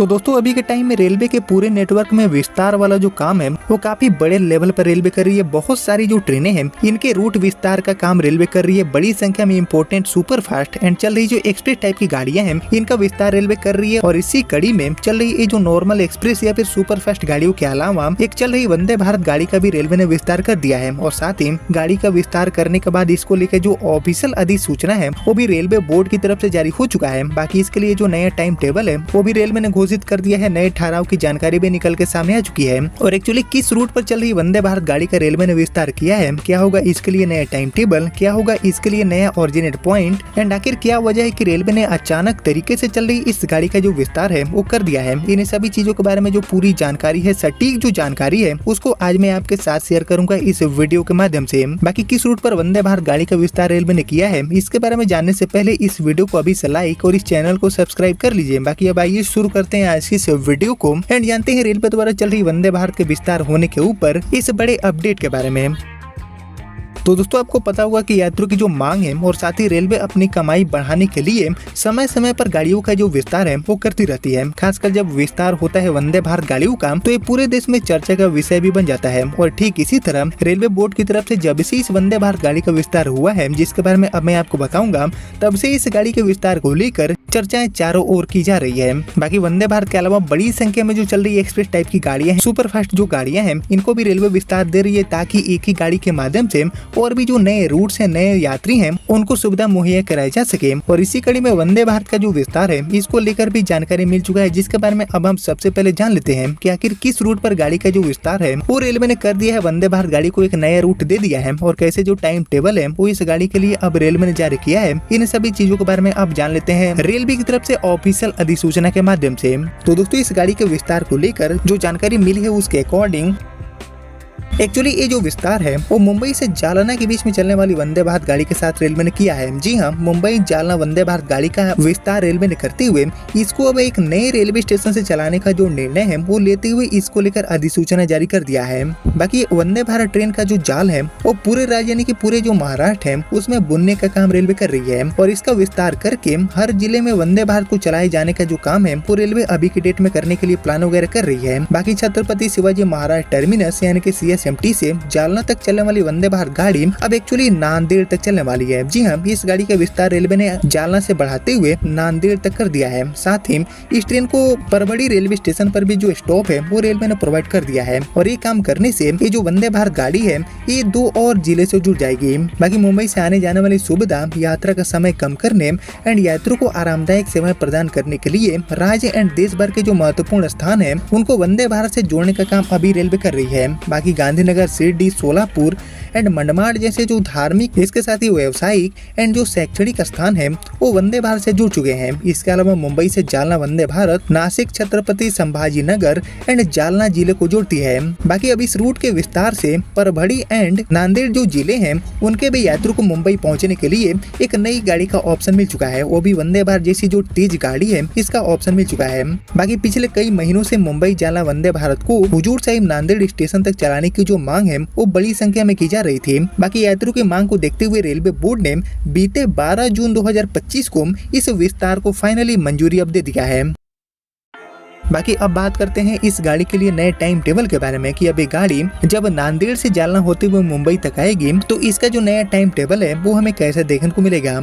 तो दोस्तों अभी के टाइम में रेलवे के पूरे नेटवर्क में विस्तार वाला जो काम है वो काफी बड़े लेवल पर रेलवे कर रही है। बहुत सारी जो ट्रेनें हैं इनके रूट विस्तार का काम रेलवे कर रही है। बड़ी संख्या में इंपोर्टेंट सुपर फास्ट एंड चल रही जो एक्सप्रेस टाइप की गाड़ियां हैं इनका विस्तार रेलवे कर रही है। और इसी कड़ी में चल रही ये जो नॉर्मल एक्सप्रेस या फिर सुपर फास्ट गाड़ियों के अलावा एक चल रही वंदे भारत गाड़ी का भी रेलवे ने विस्तार कर दिया है। और साथ ही गाड़ी का विस्तार करने के बाद इसको लेकर जो ऑफिशियल अधिसूचना है वो भी रेलवे बोर्ड की तरफ से जारी हो चुका है। बाकी इसके लिए जो नया टाइम टेबल है वो भी रेलवे ने घोषित कर दिया है। नए ठहराव की जानकारी भी निकल के सामने आ चुकी है। और एक्चुअली किस रूट पर चल रही वंदे भारत गाड़ी का रेलवे ने विस्तार किया है, क्या होगा इसके लिए नया टाइम टेबल, क्या होगा इसके लिए नया ओरिजिनेट पॉइंट एंड आखिर क्या वजह है कि रेलवे ने अचानक तरीके से चल रही इस गाड़ी का जो विस्तार है वो कर दिया है। इन सभी चीजों के बारे में जो पूरी जानकारी है, सटीक जो जानकारी है उसको आज मैं आपके साथ शेयर करूंगा इस वीडियो के माध्यम से। बाकी किस रूट पर वंदे भारत गाड़ी का विस्तार रेलवे ने किया है इसके बारे में जानने से पहले इस वीडियो को अभी से लाइक और इस चैनल को सब्सक्राइब कर लीजिए। बाकी अब आइए शुरू करते हैं आज की इस वीडियो को एंड जानते हैं रेलवे द्वारा चल रही वंदे भारत के विस्तार होने के ऊपर इस बड़े अपडेट के बारे में। तो दोस्तों आपको पता होगा कि यात्रियों की जो मांग है और साथ ही रेलवे अपनी कमाई बढ़ाने के लिए समय समय पर गाड़ियों का जो विस्तार है वो करती रहती है। खासकर जब विस्तार होता है वंदे भारत गाड़ियों का तो ये पूरे देश में चर्चा का विषय भी बन जाता है। और ठीक इसी तरह रेलवे बोर्ड की तरफ से जब से इस वंदे भारत गाड़ी का विस्तार हुआ है जिसके बारे में अब मैं आपको बताऊंगा, तब से इस गाड़ी के विस्तार को लेकर चर्चाएं चारों ओर की जा रही है। बाकी वंदे भारत के अलावा बड़ी संख्या में जो चल रही एक्सप्रेस टाइप की गाड़ियां हैं, सुपर फास्ट जो गाड़ियां हैं, इनको भी रेलवे विस्तार दे रही है ताकि एक ही गाड़ी के माध्यम से और भी जो नए रूट्स हैं, नए यात्री हैं, उनको सुविधा मुहैया कराई जा सके। और इसी कड़ी में वंदे भारत का जो विस्तार है इसको लेकर भी जानकारी मिल चुका है, जिसके बारे में अब हम सबसे पहले जान लेते हैं कि आखिर किस रूट पर गाड़ी का जो विस्तार है वो रेलवे ने कर दिया है। वंदे भारत गाड़ी को एक नया रूट दे दिया है और कैसे जो टाइम टेबल है वो इस गाड़ी के लिए अब रेलवे ने जारी किया है। इन सभी चीजों के बारे में अब जान लेते हैं रेलवे की तरफ से ऑफिशियल अधिसूचना के माध्यम से। तो दोस्तों इस गाड़ी के विस्तार को लेकर जो जानकारी मिली है उसके अकॉर्डिंग एक्चुअली ये जो विस्तार है वो मुंबई से जालना के बीच में चलने वाली वंदे भारत गाड़ी के साथ रेलवे ने किया है। जी हाँ, मुंबई जालना वंदे भारत गाड़ी का विस्तार रेलवे ने करते हुए इसको अब एक नए रेलवे स्टेशन से चलाने का जो निर्णय है वो लेते हुए इसको लेकर अधिसूचना जारी कर दिया है। बाकी वंदे भारत ट्रेन का जो जाल है वो पूरे राज्य यानी कि पूरे जो महाराष्ट्र है उसमें बुनने का काम रेलवे कर रही है। और इसका विस्तार करके हर जिले में वंदे भारत को चलाए जाने का जो काम है वो रेलवे अभी की डेट में करने के लिए प्लान वगैरह कर रही है। बाकी छत्रपति शिवाजी महाराज टर्मिनस यानी कि CSMT से जालना तक चलने वाली वंदे भारत गाड़ी अब एक्चुअली नांदेड़ तक चलने वाली है। जी हाँ, इस गाड़ी का विस्तार रेलवे ने जालना से बढ़ाते हुए नांदेड़ तक कर दिया है। साथ ही इस ट्रेन को परबड़ी रेलवे स्टेशन पर भी जो स्टॉप है वो रेलवे ने प्रोवाइड कर दिया है। और ये काम करने से ये जो वंदे भारत गाड़ी है ये 2 और जिले से जुड़ जाएगी। बाकी मुंबई से आने जाने वाली सुविधा, यात्रा का समय कम करने एंड यात्रियों को आरामदायक सेवाएं प्रदान करने के लिए राज्य एंड देश भर के जो महत्वपूर्ण स्थान है उनको वंदे भारत से जोड़ने का काम अभी रेलवे कर रही है। बाकी गांधीनगर, शिरडी, सोलापुर एंड मनमाड़ जैसे जो धार्मिक, इसके साथ ही व्यावसायिक एंड जो शैक्षणिक स्थान है वो वंदे भारत से जुड़ चुके हैं। इसके अलावा मुंबई से जालना वंदे भारत नासिक, छत्रपति संभाजी नगर एंड जालना जिले को जोड़ती है। बाकी अब इस रूट के विस्तार से परभड़ी एंड नांदेड़ जो जिले हैं उनके भी यात्रियों को मुंबई पहुंचने के लिए एक नई गाड़ी का ऑप्शन मिल चुका है। वो भी वंदे भारत जैसी जो तेज गाड़ी है इसका ऑप्शन मिल चुका है। बाकी पिछले कई महीनों से मुंबई जालना वंदे भारत को हुजूर साहिब नांदेड़ स्टेशन तक चलाने की जो मांग है वो बड़ी संख्या में की जा रही थी। बाकी यात्रियों की मांग को देखते हुए रेलवे बोर्ड ने बीते 12 जून 2025 को इस विस्तार को फाइनली मंजूरी अब दे दिया है। बाकी अब बात करते हैं इस गाड़ी के लिए नए टाइम टेबल के बारे में कि अब ये गाड़ी जब नांदेड़ से जालना होते हुए मुंबई तक आएगी तो इसका जो नया टाइम टेबल है वो हमें कैसे देखने को मिलेगा।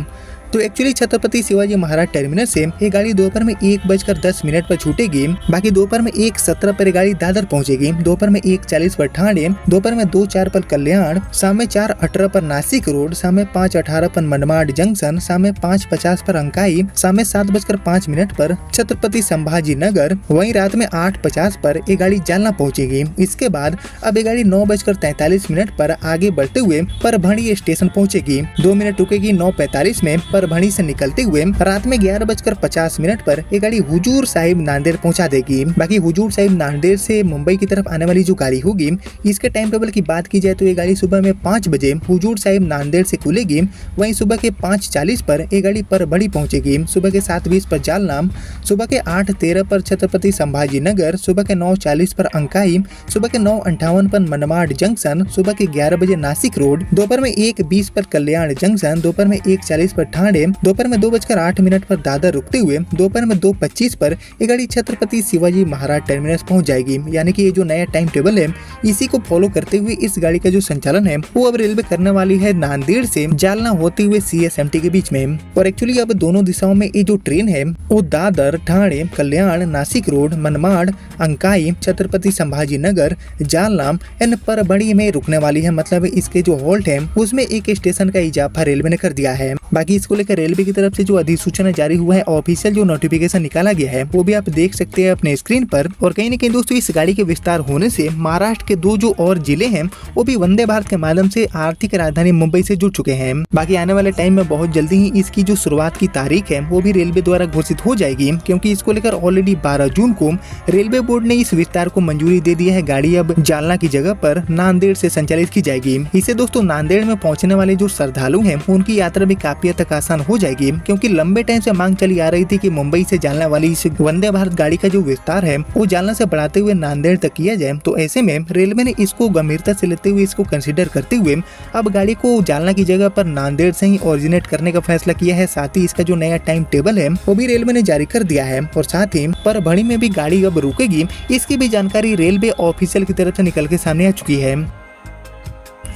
तो एक्चुअली छत्रपति शिवाजी महाराज टर्मिनस से ये गाड़ी दोपहर में 1:10 पर छूटेगी। बाकी दोपहर में 1:17 पर गाड़ी दादर पहुंचेगी। दोपहर में 1:40 पर ठाणे, दोपहर में 2:04 पर कल्याण, शाम में 4:18 पर नासिक रोड, शाम में 5:18 पर मनमाड़ जंक्शन, शाम में 5:50 पर अंकाई, शाम में 7:05 पर छत्रपति संभाजी नगर, वहीं रात में 8:50 पर ये गाड़ी जालना पहुंचेगी। इसके बाद अब ये गाड़ी 9:43 पर आगे बढ़ते हुए परभणी स्टेशन पहुंचेगी। 2 मिनट रुकेगी। 9:45 में परभणी से निकलते हुए रात में 11:50 पर ये गाड़ी हुजूर साहिब नांदेड़ पहुंचा देगी। बाकी हुजूर साहिब नांदेड़ से मुंबई की तरफ आने वाली जो गाड़ी होगी इसके टाइम टेबल की बात की जाए तो ये गाड़ी सुबह में 5 बजे हुजूर साहिब नांदेड़ से खुलेगी। वहीं सुबह के 5:40 पर ये गाड़ी परभणी पहुंचेगी। सुबह के 7:20 पर जालना, सुबह के 8:13 पर छत्रपति संभाजी नगर, सुबह के 9:40 पर अंकाई, सुबह के 9:58 पर मनमाड़ जंक्शन, सुबह के 11 बजे नासिक रोड, दोपहर में 1:20 पर कल्याण जंक्शन, दोपहर में 1:40 पर ठाणे ठाणे दोपहर में 2:08 पर दादर रुकते हुए दोपहर में 2:25 पर ये गाड़ी छत्रपति शिवाजी महाराज टर्मिनस पहुंच जाएगी। यानी कि ये जो नया टाइम टेबल है इसी को फॉलो करते हुए इस गाड़ी का जो संचालन है वो अब रेलवे करने वाली है नांदेड़ से जालना होते हुए CSMT के बीच में। और एक्चुअली अब दोनों दिशाओं में ये जो ट्रेन है वो दादर, ठाणे, कल्याण, नासिक रोड, मनमाड़, अंकाई, छत्रपति संभाजी नगर, जालना एंड परबड़ी में रुकने वाली है। मतलब इसके जो हॉल्ट है उसमें एक स्टेशन का इजाफा रेलवे ने कर दिया है। बाकी इसको लेकर रेलवे की तरफ से जो अधिसूचना जारी हुआ है, ऑफिशियल जो नोटिफिकेशन निकाला गया है वो भी आप देख सकते हैं अपने स्क्रीन पर। और कहीं न कहीं दोस्तों इस गाड़ी के विस्तार होने से महाराष्ट्र के 2 जो और जिले हैं वो भी वंदे भारत के माध्यम से आर्थिक राजधानी मुंबई से जुड़ चुके हैं। बाकी आने वाले टाइम में बहुत जल्दी ही इसकी जो शुरुआत की तारीख है वो भी रेलवे द्वारा घोषित हो जाएगी, क्योंकि इसको लेकर ऑलरेडी 12 जून को रेलवे बोर्ड ने इस विस्तार को मंजूरी दे दी है। गाड़ी अब जालना की जगह पर नांदेड़ से संचालित की जाएगी। इससे दोस्तों नांदेड़ में पहुंचने वाले जो श्रद्धालु हैं उनकी यात्रा भी काफी हद तक आसान हो जाएगी, क्योंकि लंबे टाइम से मांग चली आ रही थी कि मुंबई से जालना वाली इस वंदे भारत गाड़ी का जो विस्तार है वो जालना से बढ़ाते हुए नांदेड़ तक किया जाए। तो ऐसे में रेलवे ने इसको गंभीरता से लेते हुए, इसको कंसीडर करते हुए अब गाड़ी को जालना की जगह पर नांदेड़ से ही ओरिजिनेट करने का फैसला किया है। साथ ही इसका जो नया टाइम टेबल है वो भी रेलवे ने जारी कर दिया है। और साथ ही परभणी में भी गाड़ी अब रुकेगी, इसकी भी जानकारी रेलवे ऑफिशियल की तरफ से निकल के सामने आ चुकी है।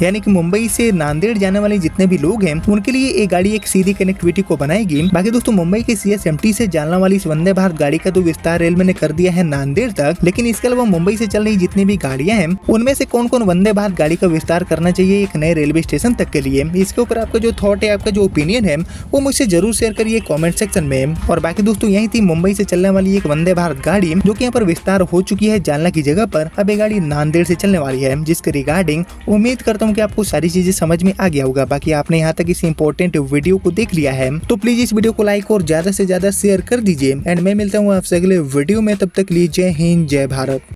यानी कि मुंबई से नांदेड़ जाने वाले जितने भी लोग हैं उनके लिए ये गाड़ी एक सीधी कनेक्टिविटी को बनाएगी। बाकी दोस्तों मुंबई के CSMT से जालना वाली इस वंदे भारत गाड़ी का तो विस्तार रेलवे ने कर दिया है नांदेड़ तक, लेकिन इसके अलावा मुंबई से चल रही जितनी भी गाड़ियां हैं उनमें से कौन कौन वंदे भारत गाड़ी का विस्तार करना चाहिए एक नए रेलवे स्टेशन तक के लिए, इसके ऊपर आपका जो थॉट है, आपका जो ओपिनियन है वो मुझसे जरूर शेयर करिए कॉमेंट सेक्शन में। और बाकी दोस्तों यही थी मुंबई से चलने वाली एक वंदे भारत गाड़ी जो की यहाँ पर विस्तार हो चुकी है जालना की जगह पर। अब ये गाड़ी नांदेड़ से चलने वाली है, जिसके रिगार्डिंग उम्मीद करता हूँ कि आपको सारी चीजें समझ में आ गया होगा। बाकी आपने यहाँ तक इस इंपॉर्टेंट वीडियो को देख लिया है तो प्लीज इस वीडियो को लाइक और ज्यादा से ज्यादा शेयर कर दीजिए। एंड मैं मिलता हूँ आपसे अगले वीडियो में, तब तक लीजिए हिंद, जय भारत।